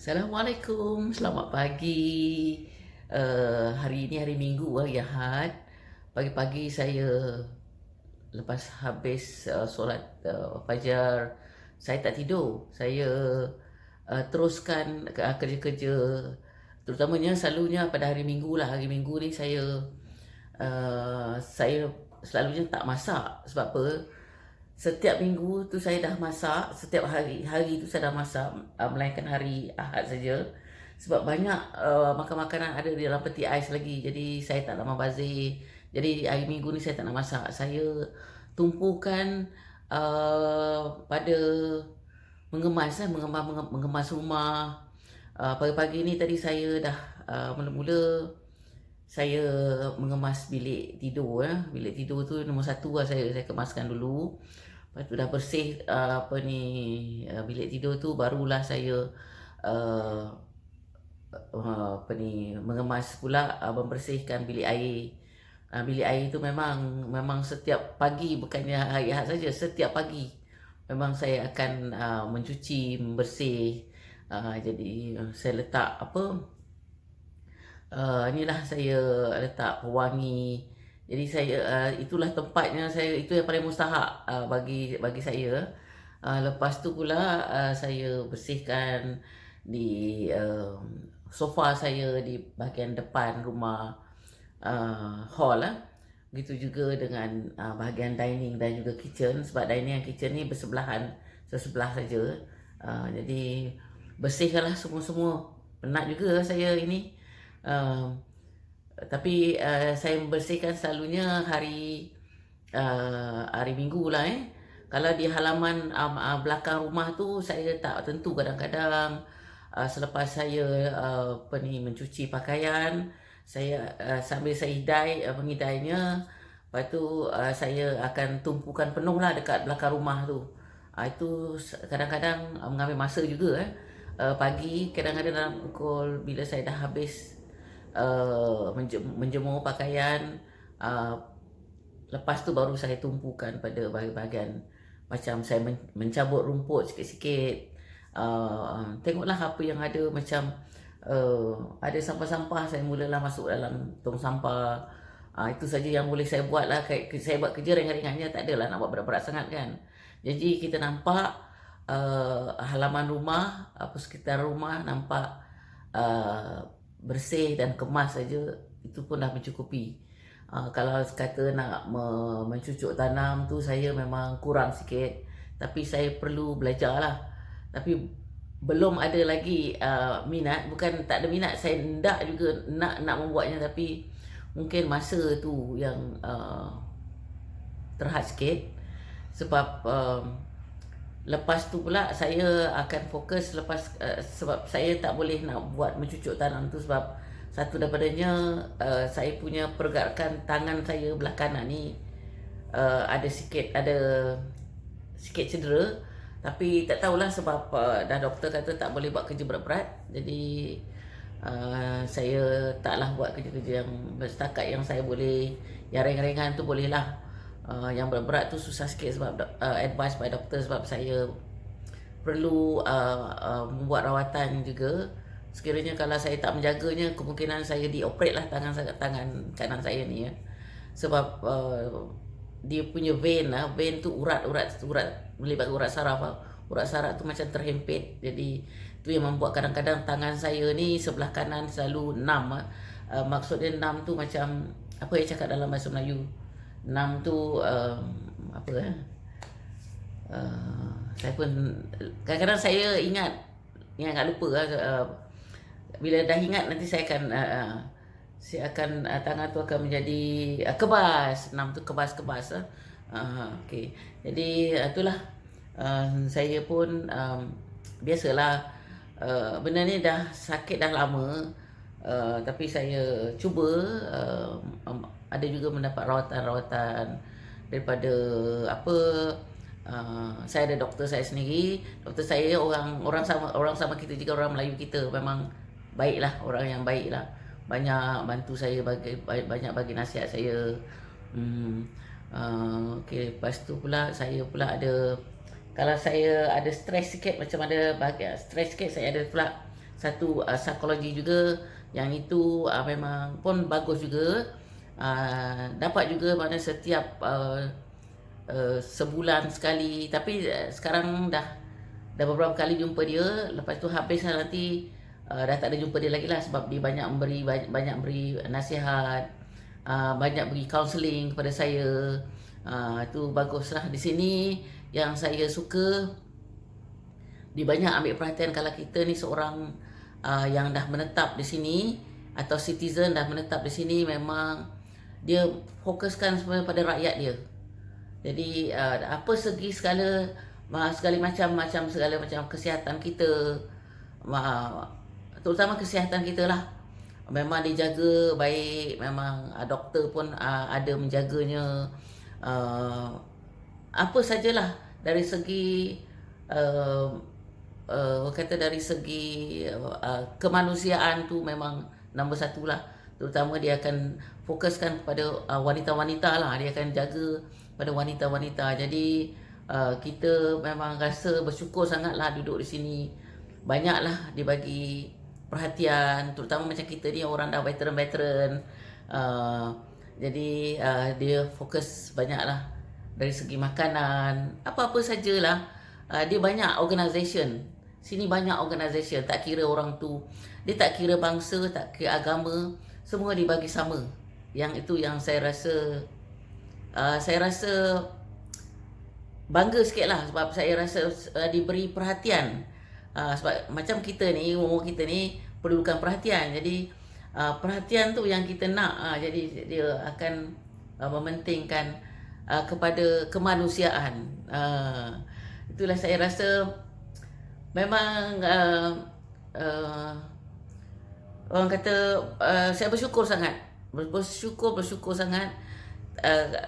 Assalamualaikum, selamat pagi. Hari ini hari Minggu, hari Ahad. Pagi-pagi saya lepas habis solat fajar, saya tak tidur. Saya teruskan kerja-kerja, terutamanya selalunya pada hari Minggu lah. Hari Minggu ni saya selalunya tak masak. Sebab apa? Setiap minggu tu saya dah masak, setiap hari tu saya dah masak, melainkan hari Ahad saja. Sebab banyak makan makanan ada di dalam peti ais lagi. Jadi saya tak nak membazir. Jadi hari minggu ni saya tak nak masak. Saya tumpukan pada mengemas rumah. Pagi-pagi ni tadi saya dah mula-mula saya mengemas bilik tidur. Bilik tidur tu nombor satu lah, saya kemaskan dulu. Lepas tu dah bersih bilik tidur tu, barulah saya uh, mengemas pula, membersihkan bilik air. Bilik air tu memang setiap pagi, bukannya hari Ahad saja, setiap pagi memang saya akan mencuci, membersih. Jadi saya letak inilah, saya letak pewangi. Jadi saya itulah tempatnya, saya itu yang paling mustahak bagi saya. Lepas tu pula saya bersihkan di sofa saya di bahagian depan rumah, hall lah. Begitu juga dengan bahagian dining dan juga kitchen, sebab dining dan kitchen ni bersebelahan, sesebelah saja. Jadi bersihkanlah semua-semua. Penat juga saya ini. Tapi saya membersihkan selalunya hari Minggu lah. Kalau di halaman belakang rumah tu saya tak tentu. Kadang-kadang selepas saya mencuci pakaian, saya sambil saya mengidainya. Lepas tu saya akan tumpukan penuh lah dekat belakang rumah tu. Itu kadang-kadang mengambil masa juga. Pagi kadang-kadang dalam pukul, bila saya dah habis menjemur pakaian, uh, lepas tu baru saya tumpukan pada bahagian, macam saya mencabut rumput sikit-sikit. Tengoklah apa yang ada, macam ada sampah-sampah, saya mulalah masuk dalam tong sampah. Itu saja yang boleh saya buat lah. Saya buat kerja ringan-ringannya, tak adalah nak buat berat-berat sangat kan. Jadi kita nampak halaman rumah, sekitar rumah nampak bersih dan kemas saja, itu pun dah mencukupi. Kalau kata nak mencucuk tanam tu, saya memang kurang sikit, tapi saya perlu belajar lah. Tapi belum ada lagi minat. Bukan tak ada minat, saya hendak juga nak membuatnya, tapi mungkin masa tu yang terhad sikit. Sebab lepas tu pula saya akan fokus sebab saya tak boleh nak buat mencucuk tanam tu, sebab satu daripadanya saya punya pergerakan tangan saya belah kanan ni ada sikit cedera. Tapi tak tahulah sebab dah doktor kata tak boleh buat kerja berat-berat. Jadi saya taklah buat kerja-kerja yang setakat yang saya boleh. Yang ringan-ringan tu boleh lah. Yang berat-berat tu susah sikit, sebab advice by doktor, sebab saya perlu membuat rawatan juga. Sekiranya kalau saya tak menjaganya, kemungkinan saya dioperate lah tangan kanan saya ni ya. Sebab dia punya vein tu urat melibatkan urat saraf. Urat saraf tu macam terhimpit. Jadi tu yang membuat kadang-kadang tangan saya ni sebelah kanan selalu numb. Maksudnya numb tu macam apa yang cakap dalam bahasa Melayu. Numb tu saya pun kadang-kadang saya ingat lupa. Bila dah ingat nanti saya akan tangan tu akan menjadi kebas. Enam tu kebas. Okay. Jadi itulah, saya pun biasalah, benda ni dah sakit dah lama. Tapi saya cuba, ada juga mendapat rawatan daripada saya ada doktor saya sendiri. Doktor saya orang sama kita juga, orang Melayu kita. Memang baiklah, orang yang baiklah. Banyak bantu saya, banyak bagi nasihat saya. Okay, lepas tu pula saya pula ada, kalau saya ada stres sikit, macam ada stres sikit, saya ada pula satu psikologi juga, yang itu memang pun bagus juga. Dapat juga mana setiap sebulan sekali, tapi sekarang dah beberapa kali jumpa dia. Lepas tu habis lah nanti dah tak ada jumpa dia lagi lah, sebab dia banyak beri nasihat, banyak beri counselling kepada saya. Tu baguslah di sini. Yang saya suka, dia banyak ambil perhatian kalau kita ni seorang yang dah menetap di sini atau citizen dah menetap di sini, memang dia fokuskan semua pada rakyat dia. Jadi apa segi segala macam kesihatan kita, terutama kesihatan kita lah, memang dijaga baik. Memang doktor pun ada menjaganya. Apa sajalah dari segi kata dari segi kemanusiaan tu memang nombor satu lah. Terutama dia akan fokuskan kepada wanita-wanita lah. Dia akan jaga pada wanita-wanita. Jadi kita memang rasa bersyukur sangatlah duduk di sini. Banyaklah dibagi perhatian, terutama macam kita ni orang dah veteran-veteran. Jadi dia fokus banyaklah dari segi makanan, apa-apa sajalah. Dia banyak organisation. Sini banyak organisation, tak kira orang tu, dia tak kira bangsa, tak kira agama, semua dibagi sama. Yang itu yang saya rasa bangga sikit lah, sebab saya rasa diberi perhatian. Sebab macam kita ni, umur kita ni perlukan perhatian. Jadi perhatian tu yang kita nak. Jadi dia akan mementingkan kepada kemanusiaan. Itulah saya rasa memang orang kata saya bersyukur sangat. Bersyukur sangat.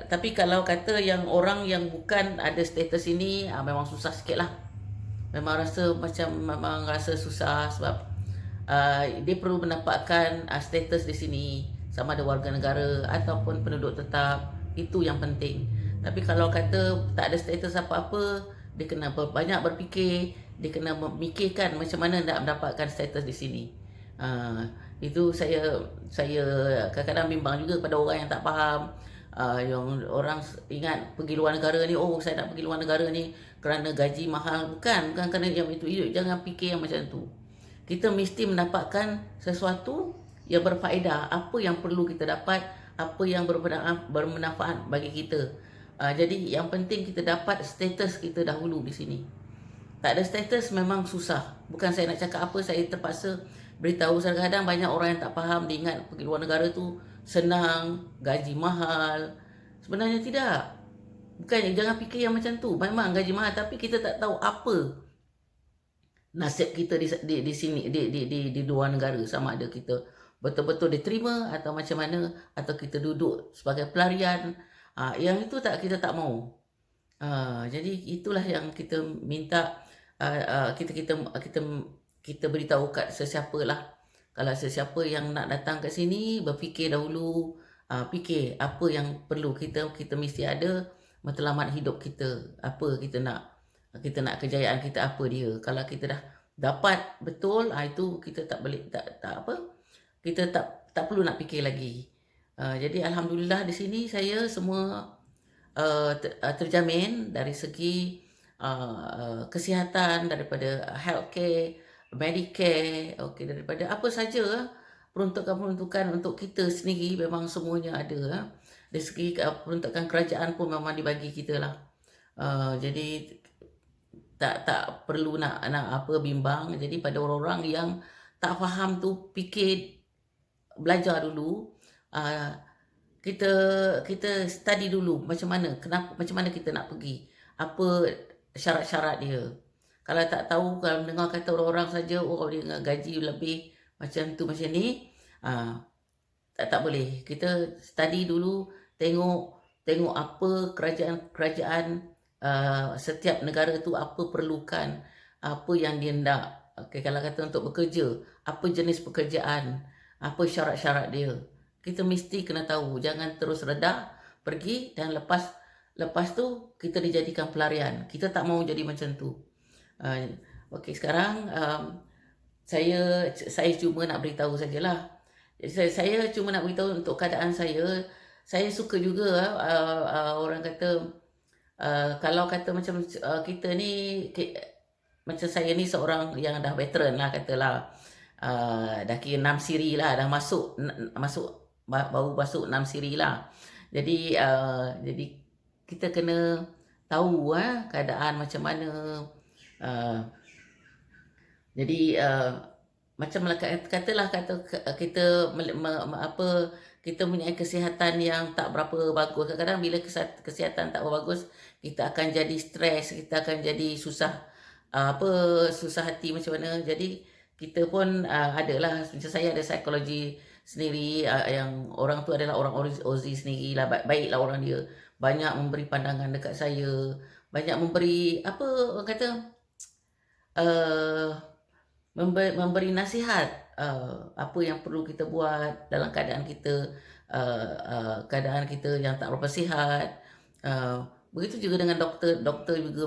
Tapi kalau kata yang orang yang bukan ada status ini, memang susah sikit lah. Memang rasa susah, sebab dia perlu mendapatkan status di sini, sama ada warga negara ataupun penduduk tetap. Itu yang penting. Tapi kalau kata tak ada status apa-apa, dia kena banyak berfikir. Dia kena memikirkan macam mana nak mendapatkan status di sini. Itu saya kadang-kadang bimbang juga pada orang yang tak faham. Yang orang ingat pergi luar negara ni, saya nak pergi luar negara ni kerana gaji mahal. Bukan kerana yang itu. Jangan fikir yang macam tu. Kita mesti mendapatkan sesuatu yang berfaedah. Apa yang perlu kita dapat, apa yang bermanfaat bagi kita. Jadi yang penting kita dapat status kita dahulu di sini. Tak ada status memang susah. Bukan saya nak cakap apa, saya terpaksa beritahu. Kadang-kadang banyak orang yang tak faham, dia ingat pergi luar negara tu senang, gaji mahal. Sebenarnya tidak. Bukan, jangan fikir yang macam tu. Memang gaji mahal, tapi kita tak tahu apa nasib kita di sini, di luar negara. Sama ada kita betul-betul diterima atau macam mana, atau kita duduk sebagai pelarian. Yang itu kita tak mau. Jadi itulah yang kita minta. Kita beritahu kat sesiapa lah. Kalau sesiapa yang nak datang kat sini, berfikir dahulu. Fikir apa yang perlu kita mesti ada matlamat hidup kita. Apa kita nak kejayaan kita apa dia. Kalau kita dah dapat betul, itu kita tak boleh kita tak perlu nak fikir lagi. Jadi alhamdulillah di sini saya semua terjamin dari segi kesihatan, daripada healthcare, Medicare, daripada apa saja peruntukan untuk kita sendiri, memang semuanya ada. Dari segi peruntukan kerajaan pun memang dibagi kita lah. Jadi tak perlu nak bimbang. Jadi pada orang-orang yang tak faham tu, belajar dulu. Kita study dulu macam mana kita nak pergi, apa syarat-syarat dia. Kalau tak tahu, kalau dengar kata orang-orang saja, dia gaji lebih macam tu macam ni, tak boleh. Kita study dulu, tengok apa kerajaan setiap negara tu apa perlukan, apa yang dia nak. Kalau kata untuk bekerja, apa jenis pekerjaan, apa syarat-syarat dia. Kita mesti kena tahu. Jangan terus redah pergi dan lepas tu kita dijadikan pelarian. Kita tak mau jadi macam tu. Sekarang saya cuma nak beritahu sajalah. Saya cuma nak beritahu untuk keadaan saya. Saya suka juga orang kata kalau kata macam kita ni macam saya ni seorang yang dah veteran lah katalah. Dah kira 6 siri lah, dah baru masuk 6 siri lah. Jadi kita kena tahu keadaan macam mana. Jadi macam katalah kita kita punya kesihatan yang tak berapa bagus. Kadang-kadang bila kesihatan tak berapa bagus, kita akan jadi stres, kita akan jadi susah susah hati macam mana. Jadi kita pun adalah macam saya ada psikologi sendiri, yang orang tu adalah orang Aussie sendiri lah, baiklah orang dia, banyak memberi pandangan dekat saya, banyak memberi orang kata memberi nasihat apa yang perlu kita buat dalam keadaan kita yang tak berapa sihat. Begitu juga dengan doktor juga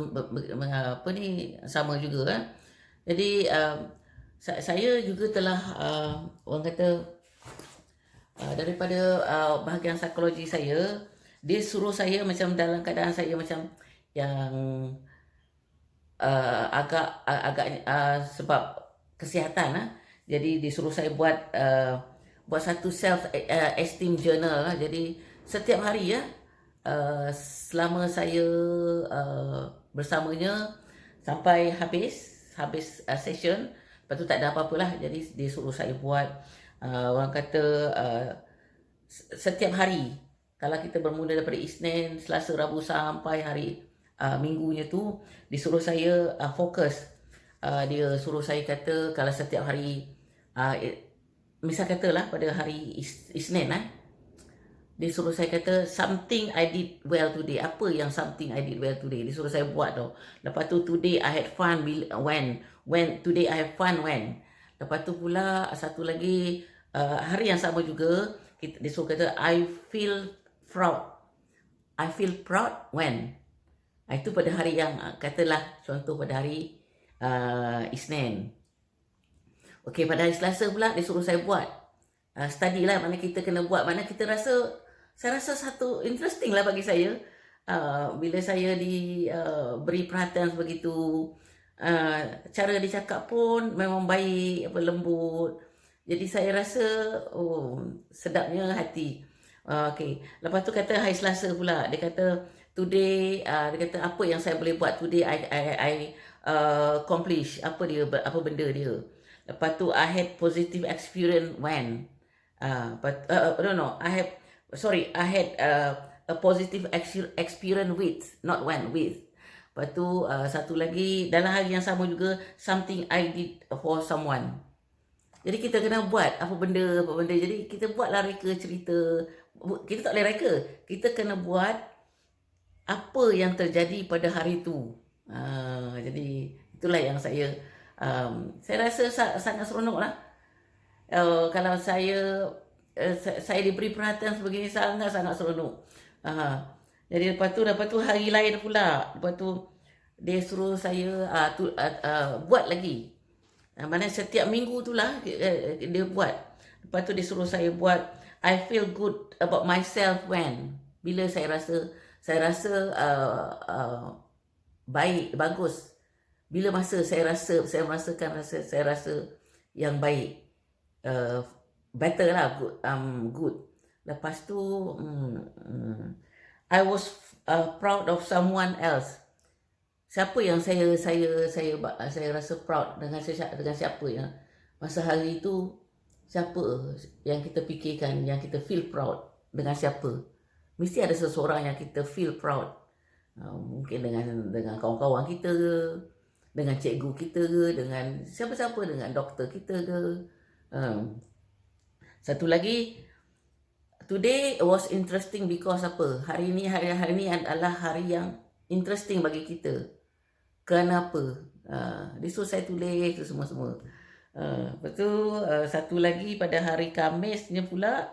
sama juga. Jadi saya juga telah orang kata daripada bahagian psikologi saya, dia suruh saya macam dalam keadaan saya macam yang agak sebab kesihatan jadi disuruh saya buat satu self esteem journal Jadi setiap hari selama saya bersamanya sampai habis session, lepas tu tak ada apa-apalah, jadi dia suruh saya buat orang kata setiap hari. Kalau kita bermula daripada Isnin, Selasa, Rabu sampai hari minggunya tu, disuruh saya fokus. Dia suruh saya kata kalau setiap hari misal katalah pada hari Isnin dia suruh saya kata something I did well today. Apa yang something I did well today? Dia suruh saya buat tau. Lepas tu today I had fun when today I have fun when. Lepas tu pula satu lagi hari yang sama juga dia suruh kata I feel proud when. Itu pada hari yang katalah contoh pada hari Isnin. Okey, pada hari Selasa pula dia suruh saya buat study lah, mana kita kena buat, mana saya rasa satu interesting lah bagi saya bila saya beri perhatian sebegitu. Cara dia cakap pun memang baik, lembut. Jadi saya rasa sedapnya hati. Okey, lepas tu kata hari Selasa pula dia kata today dia kata apa yang saya boleh buat today, I accomplish apa benda dia. Lepas tu I had positive experience when I had a positive experience with, not when, with. Lepas tu satu lagi dalam hari yang sama juga something I did for someone. Jadi kita kena buat apa benda. Jadi kita buatlah reka cerita. Kita tak boleh reka, kita kena buat apa yang terjadi pada hari tu. Jadi itulah yang saya rasa sangat seronok lah. Kalau saya diberi perhatian sebegini, sangat seronok. Jadi lepas tu hari lain pula, lepas tu dia suruh saya buat lagi. Mana setiap minggu tu lah dia buat. Lepas tu dia suruh saya buat I feel good about myself when. Bila saya rasa baik, bagus. Bila masa saya merasakan saya rasa yang baik, better lah, good. Lepas tu I was proud of someone else. Siapa yang saya rasa proud dengan siapa yang masa hari itu, siapa yang kita fikirkan, yang kita feel proud dengan siapa. Mesti ada seseorang yang kita feel proud. Mungkin dengan kawan-kawan kita ke, dengan cikgu kita ke, dengan siapa-siapa, dengan doktor kita ke. Satu lagi, today was interesting because apa? Hari ni adalah hari yang interesting bagi kita. Kenapa? Dia suruh saya tulis tu semua. Lepas tu satu lagi pada hari Khamisnya pula,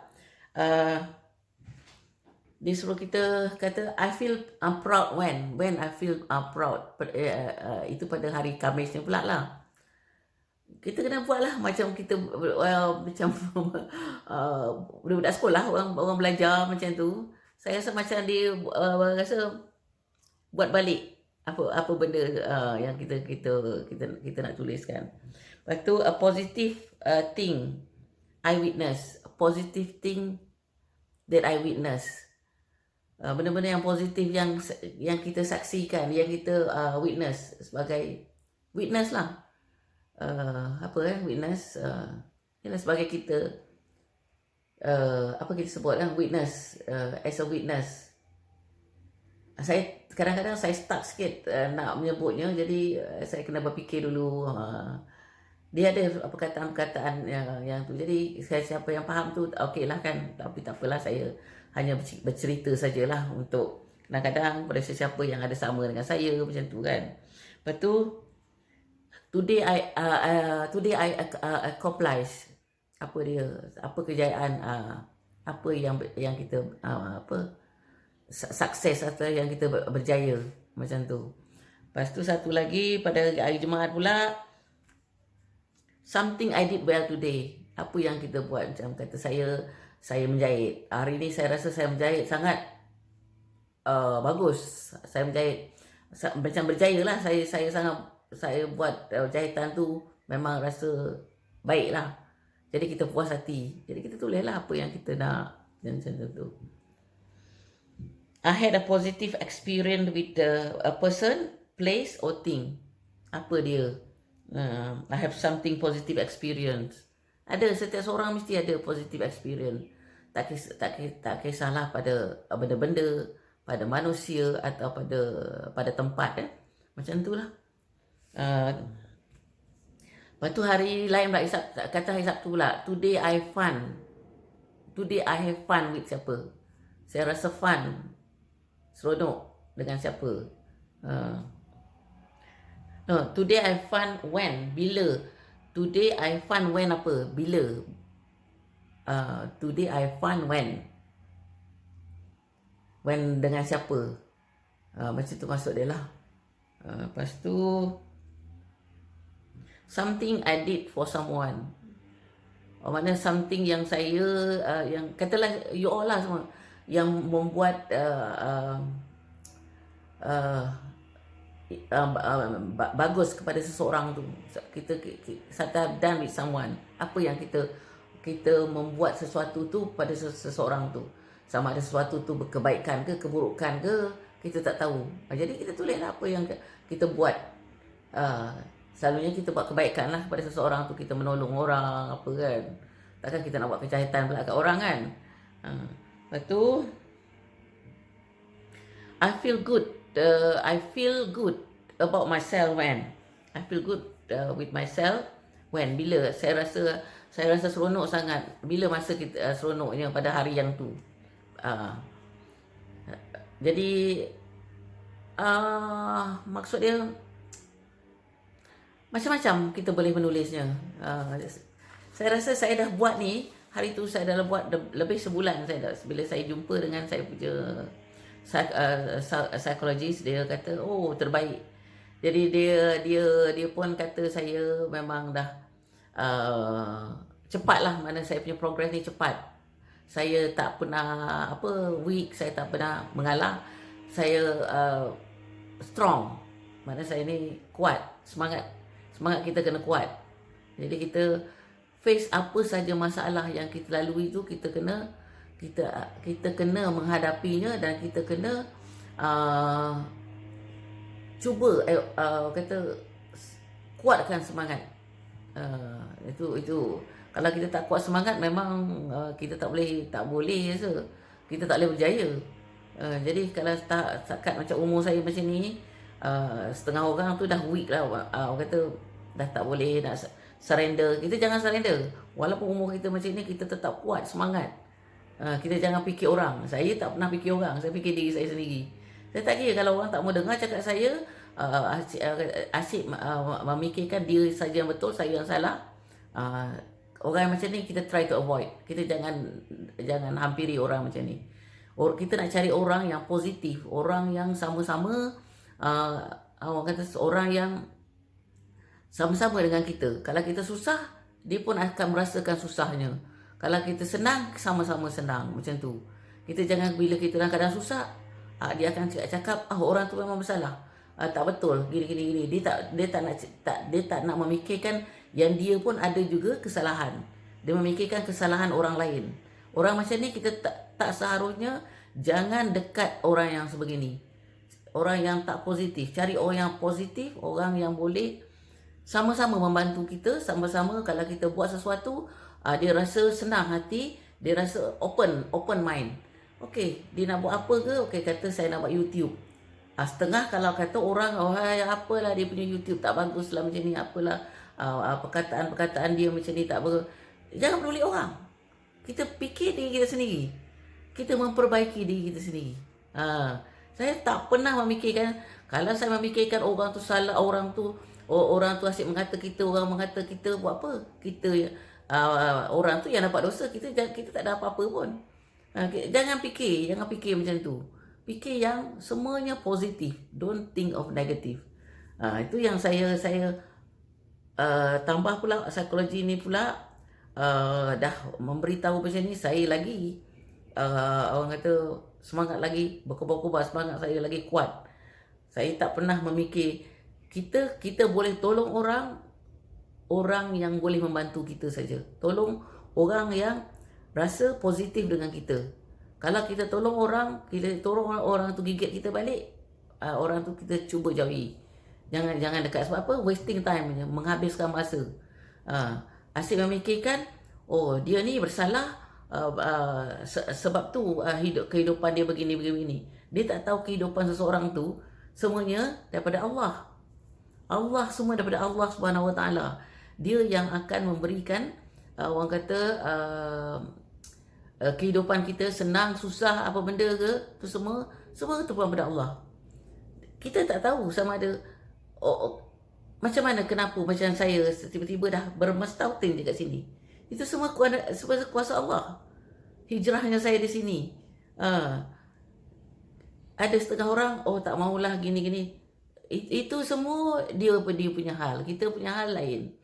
dia suruh kita kata I feel proud when I feel proud. Itu pada hari Khamisnya pula lah. kita kena buat lah macam kita macam budak-budak sekolah, orang belajar macam tu. Saya rasa macam dia rasa buat balik apa benda yang kita nak tuliskan. Lepas tu a positive thing I witness, a positive thing that I witness. Benda-benda yang positif yang kita saksikan, yang kita witness, sebagai witness lah. Witness sebagai kita apa kita sebut kan, witness, as a witness. Saya kadang-kadang saya stuck sikit nak menyebutnya, jadi saya kena berfikir dulu. Dia ada perkataan-perkataan yang tu, jadi siapa yang faham tu okey lah kan, tapi tak apalah, saya hanya bercerita sajalah untuk kadang-kadang pada sesiapa yang ada sama dengan saya macam tu kan. Lepas tu today I accomplish apa kejayaan, apa yang kita sukses atau yang kita berjaya macam tu. Lepas tu satu lagi pada hari Jumaat pula, something I did well today. Apa yang kita buat, macam kata saya menjahit. Hari ni saya rasa saya menjahit sangat bagus. Saya menjahit macam berjaya lah. Saya buat jahitan tu memang rasa baik lah. Jadi kita puas hati. Jadi kita tulis lah apa yang kita nak, macam tu. I had a positive experience with a person, place or thing. Apa dia? I have something positive experience. Ada, setiap seorang mesti ada positive experience. Tak kisahlah pada benda-benda, pada manusia atau pada tempat macam itulah. Lepas tu hari lain pula, kata hari Sabtu pula, today I have fun with siapa. Saya rasa fun, seronok dengan siapa. No, today I fun when, bila. Today I fun when apa, bila. Today I fun when dengan siapa. Macam tu maksud dia lah. Lepas tu something I did for someone. Mana something yang saya yang katalah you all lah semua yang membuat bagus kepada seseorang tu. Kita done with someone. Apa yang kita membuat sesuatu tu pada seseorang tu. Sama ada sesuatu tu kebaikan ke keburukan ke, kita tak tahu. Jadi kita tulislah apa yang kita buat. Selalunya kita buat kebaikan lah kepada seseorang tu, kita menolong orang apa kan. Takkan kita nak buat kejahitan pula kat orang kan. Lepas tu I feel good about myself when. I feel good with myself when, bila saya rasa seronok sangat bila masa kita seronoknya pada hari yang tu. Jadi maksud dia macam-macam kita boleh menulisnya. Saya rasa saya dah buat ni, hari tu saya dah buat lebih sebulan bila saya jumpa dengan saya punya psikologis. Dia kata terbaik. Jadi dia pun kata saya memang dah cepat lah, mana saya punya progress ni cepat. Saya tak pernah weak, saya tak pernah mengalah. Saya strong. Mana saya ni kuat, semangat kita kena kuat. Jadi kita face apa saja masalah yang kita lalui tu, kita kena menghadapinya, dan kita kena cuba kata kuatkan semangat. Itu kalau kita tak kuat semangat, memang kita tak boleh rasa kita tak boleh berjaya. Jadi kalau setakat macam umur saya macam ni, setengah orang tu dah weak lah. Orang kata dah tak boleh nak surrender. Kita jangan surrender. Walaupun umur kita macam ni, kita tetap kuat semangat. Kita jangan fikir orang. Saya tak pernah fikir orang, saya fikir diri saya sendiri. Saya tak kira kalau orang tak mau dengar cakap saya. Asyik memikirkan diri saja yang betul, saya yang salah. Orang macam ni kita try to avoid. Kita jangan hampiri orang macam ni. Kita nak cari orang yang positif, orang yang sama-sama orang kata orang yang sama-sama dengan kita. Kalau kita susah, dia pun akan merasakan susahnya. Kalau kita senang, sama-sama senang. Macam tu. Kita jangan bila kita dalam keadaan susah, dia akan cakap, orang tu memang bersalah. Tak betul, gini. Dia tak nak memikirkan yang dia pun ada juga kesalahan. Dia memikirkan kesalahan orang lain. Orang macam ni kita tak seharusnya jangan dekat orang yang sebegini. Orang yang tak positif. Cari orang yang positif, orang yang boleh sama-sama membantu kita, sama-sama kalau kita buat sesuatu, dia rasa senang hati, dia rasa open mind. Okey, dia nak buat apa ke? Okey, kata saya nak buat YouTube. Setengah kalau kata orang, apalah dia punya YouTube tak bagus lah macam ni, apalah perkataan-perkataan dia macam ni tak ber. Jangan peduli orang. Kita fikir diri kita sendiri. Kita memperbaiki diri kita sendiri. Saya tak pernah memikirkan, kalau saya memikirkan orang tu salah, orang tu asyik mengata kita, orang mengata kita buat apa? Kita orang tu yang dapat dosa, kita tak ada apa-apa pun. Jangan fikir macam tu. Fikir yang semuanya positif. Don't think of negative. Itu yang saya tambah pula psikologi ni pula. Dah memberitahu macam ni, saya lagi orang kata semangat lagi, berkobar-kobar semangat saya lagi kuat. Saya tak pernah memikir kita boleh tolong orang yang boleh membantu kita saja. Tolong orang yang rasa positif dengan kita. Kalau kita tolong orang tu gigit kita balik, orang tu kita cuba jauhi. Jangan dekat. Sebab apa? Wasting time, menghabiskan masa. Asyik memikirkan, dia ni bersalah, sebab tu kehidupan dia begini. Dia tak tahu kehidupan seseorang tu semuanya daripada Allah. Semua daripada Allah Subhanahu Wa Taala. Dia yang akan memberikan orang kata kehidupan kita senang, susah, apa benda ke, tu semua tu daripada Allah. Kita tak tahu sama ada macam mana, kenapa macam saya tiba-tiba dah bermastautin dekat sini. Itu semua kuasa Allah. Hijrahnya saya di sini. Ada setengah orang, tak maulah gini-gini. Itu semua dia punya hal. Kita punya hal lain.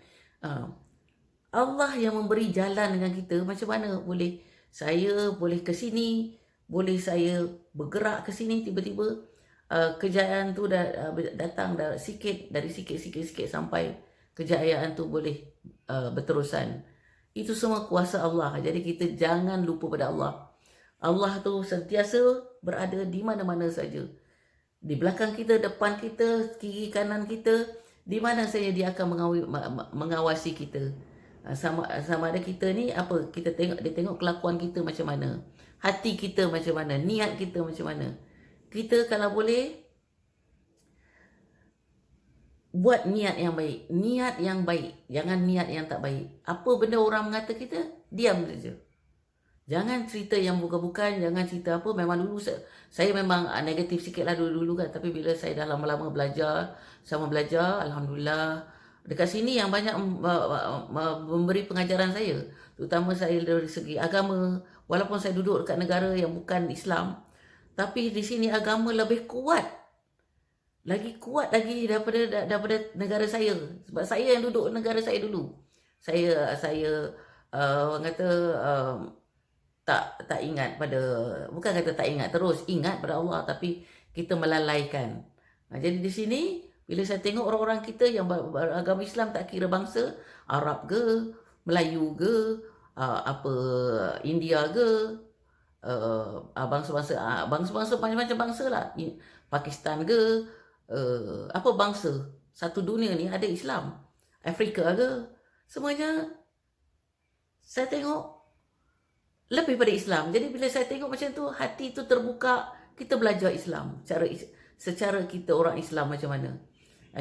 Allah yang memberi jalan dengan kita. Macam mana boleh saya boleh ke sini, boleh saya bergerak ke sini tiba-tiba. Kejayaan tu dah datang dari sikit sampai kejayaan tu boleh berterusan. Itu semua kuasa Allah. Jadi kita jangan lupa pada Allah. Allah tu sentiasa berada di mana-mana saja. Di belakang kita, depan kita, kiri kanan kita, di mana saja dia akan mengawasi kita. Sama ada kita ni apa, dia tengok kelakuan kita macam mana, hati kita macam mana, niat kita macam mana. Kita kalau boleh buat niat yang baik, jangan niat yang tak baik. Apa benda orang mengata kita, diam saja. Jangan cerita yang bukan-bukan, jangan cerita apa. Memang dulu saya memang negatif sikit lah dulu kan. Tapi bila saya dah lama-lama belajar, Alhamdulillah. Dekat sini yang banyak memberi pengajaran saya. Terutama saya dari segi agama. Walaupun saya duduk dekat negara yang bukan Islam. Tapi di sini agama lebih kuat. Lagi kuat lagi daripada negara saya. Sebab saya yang duduk negara saya dulu. Saya orang kata tak ingat pada, bukan kata tak ingat, terus ingat pada Allah, tapi kita melalaikan. Jadi di sini bila saya tengok orang-orang kita yang beragama Islam, tak kira bangsa, Arab ke, Melayu ke, India ke, bangsa-bangsa macam-macam bangsa lah, Pakistan ke, apa bangsa satu dunia ni ada Islam, Afrika ke, semuanya saya tengok lebih pada Islam. Jadi bila saya tengok macam tu, hati tu terbuka, kita belajar Islam secara kita orang Islam macam mana.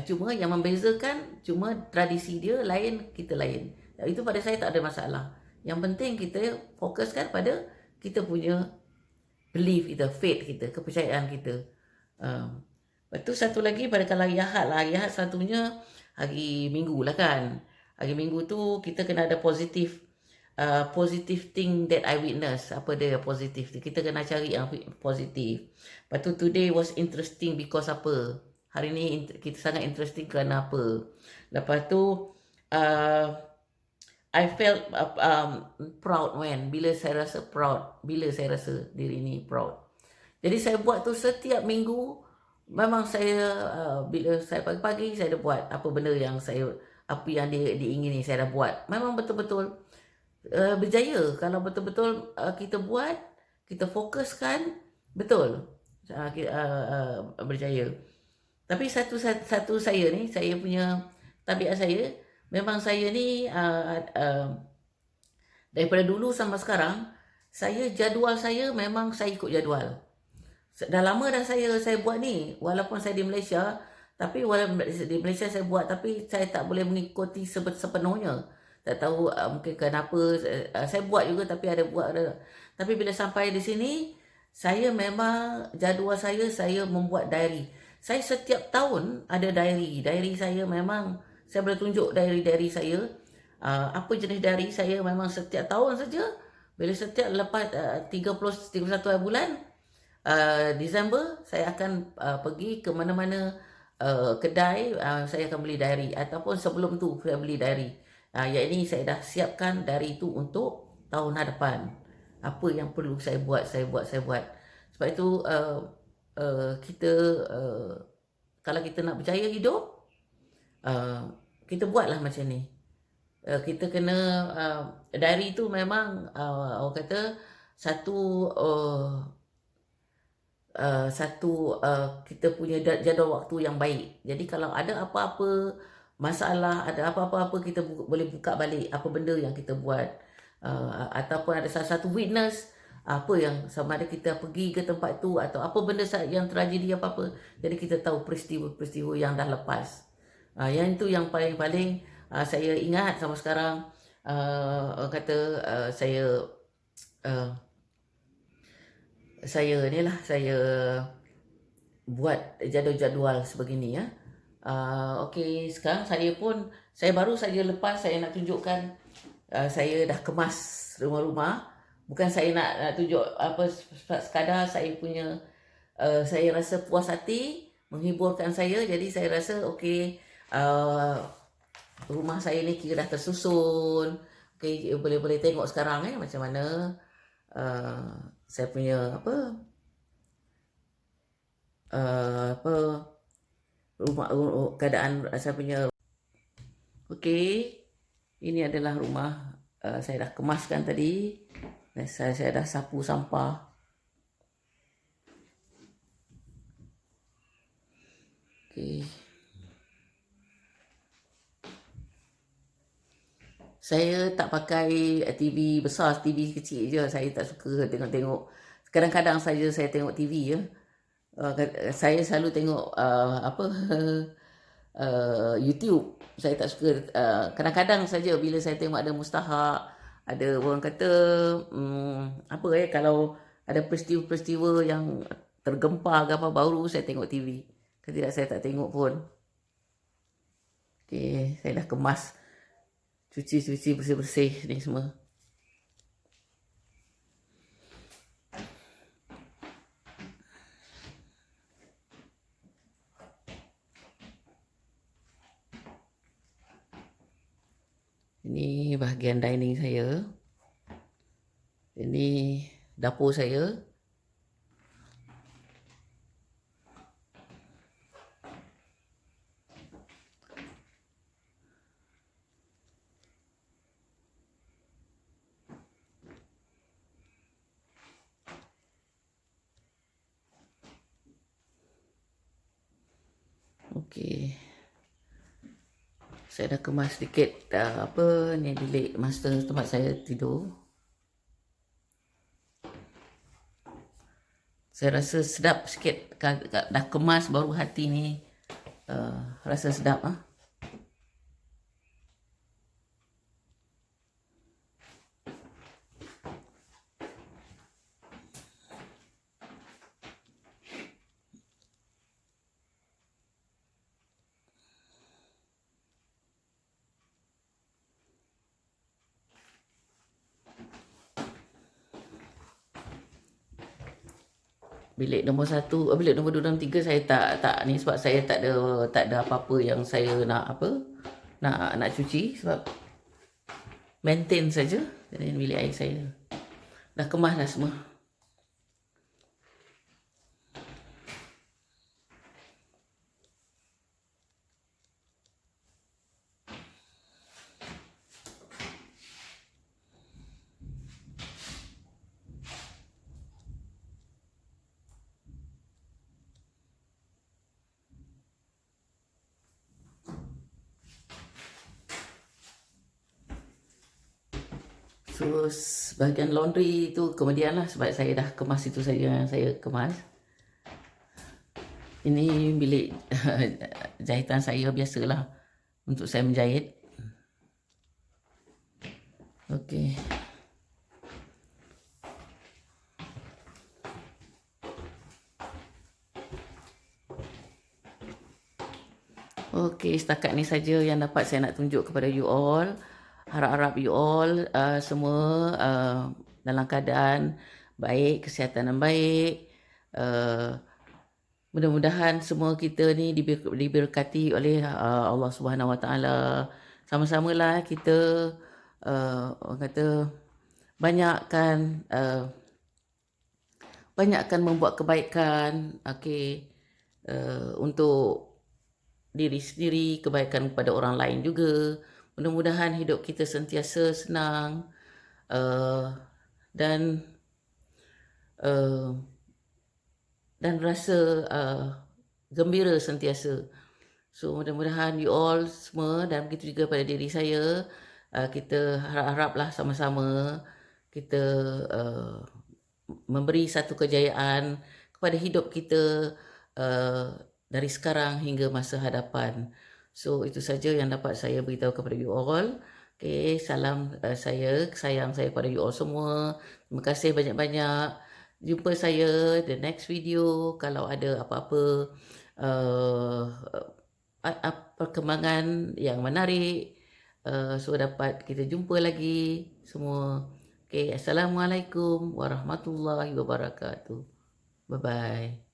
Cuma yang membezakan, cuma tradisi dia lain, kita lain. Itu pada saya tak ada masalah. Yang penting kita fokuskan pada kita punya belief kita, faith kita, kepercayaan kita. Lepas tu satu lagi pada kalau Yahad lah. Yahad satunya hari Minggu lah kan. Hari Minggu tu kita kena ada positive thing that I witness. Apa dia positif? Kita kena cari yang positif. Lepas tu today was interesting because apa? Hari ni kita sangat interesting kerana apa? Lepas tu I felt proud bila saya rasa proud, bila saya rasa diri ni proud. Jadi saya buat tu setiap minggu. Memang saya bila saya pagi-pagi saya dah buat apa benda yang apa yang diingini saya dah buat. Memang betul-betul berjaya. Kalau betul-betul kita buat, kita fokuskan, betul berjaya. Tapi satu saya ni, saya punya tabiat saya, memang saya ni daripada dulu sampai sekarang, jadual saya memang saya ikut jadual. Dah lama dah saya buat ni, walaupun saya di Malaysia, tapi walaupun di Malaysia saya buat, tapi saya tak boleh mengikuti sepenuhnya. Tak tahu mungkin kenapa saya buat juga, tapi tapi bila sampai di sini, saya memang jadual saya membuat diary. Saya setiap tahun ada diary. Diary saya memang saya boleh tunjuk diary saya. Apa jenis diary saya memang setiap tahun saja. Bila setiap lepas 31 bulan Disember saya akan pergi ke mana-mana kedai, saya akan beli diary, ataupun sebelum tu saya beli diary. Yang ini saya dah siapkan diary itu untuk tahun hadapan. Apa yang perlu saya buat. Sebab itu kita kalau kita nak berjaya hidup, kita buatlah macam ni. Kita kena diary tu memang orang kata satu kita punya jadual waktu yang baik. Jadi kalau ada apa-apa masalah, ada apa-apa kita boleh buka balik apa benda yang kita buat, ataupun ada salah satu witness apa yang sama ada kita pergi ke tempat tu atau apa benda yang tragedi apa-apa. Jadi kita tahu peristiwa-peristiwa yang dah lepas. Yang itu yang paling-paling saya ingat sampai sekarang. Kata saya buat jadual sebegini ya. Okey, sekarang saya baru saja lepas saya nak tunjukkan saya dah kemas rumah-rumah. Bukan saya nak tunjuk apa sekadar saya punya saya rasa puas hati menghiburkan saya. Jadi saya rasa okey, rumah saya ni kira dah tersusun. Okey, boleh tengok sekarang macam mana saya punya rumah, keadaan saya punya. Okey, ini adalah rumah saya dah kemaskan tadi. Saya dah sapu sampah. Okey. Saya tak pakai TV besar, TV kecil je. Saya tak suka tengok-tengok. Kadang-kadang saja saya tengok TV ya. Saya selalu tengok YouTube. Saya tak suka. Kadang-kadang saja bila saya tengok ada mustahak, ada orang kata kalau ada peristiwa-peristiwa yang tergempar ke apa, baru saya tengok TV. Kalau tidak saya tak tengok pun. Okey, saya dah kemas, cuci bersih-bersih ni semua. Ini bahagian dining saya. Ini dapur saya. Okey. Saya dah kemas sedikit ni bilik master tempat saya tidur. Saya rasa sedap sikit, dah kemas baru hati ni rasa sedap Bilik nombor 1, bilik nombor 2 dan 3 saya tak ni sebab saya tak ada apa-apa yang saya nak nak cuci sebab maintain saja. Jadi bilik air saya dah kemas dah semua. So bahagian laundry tu kemudian lah sebab saya dah kemas itu saja yang saya kemas. Ini bilik jahitan saya biasalah untuk saya menjahit. Okey. Okey, setakat ni saja yang dapat saya nak tunjuk kepada you all. Harap-harap you all semua dalam keadaan baik, kesihatan yang baik. Mudah-mudahan semua kita ni diberkati oleh Allah Subhanahu Wa Taala. Sama-samalah kita orang kata banyakkan membuat kebaikan, okey, untuk diri sendiri, kebaikan kepada orang lain juga. Mudah-mudahan hidup kita sentiasa senang dan rasa gembira sentiasa. So mudah-mudahan you all semua dan begitu juga pada diri saya, kita harap-haraplah sama-sama kita memberi satu kejayaan kepada hidup kita dari sekarang hingga masa hadapan. So itu saja yang dapat saya beritahu kepada you all. Okay, salam sayang saya kepada you all semua. Terima kasih banyak-banyak. Jumpa saya the next video kalau ada apa-apa perkembangan yang menarik. So dapat kita jumpa lagi semua. Okay, Assalamualaikum warahmatullahi wabarakatuh. Bye-bye.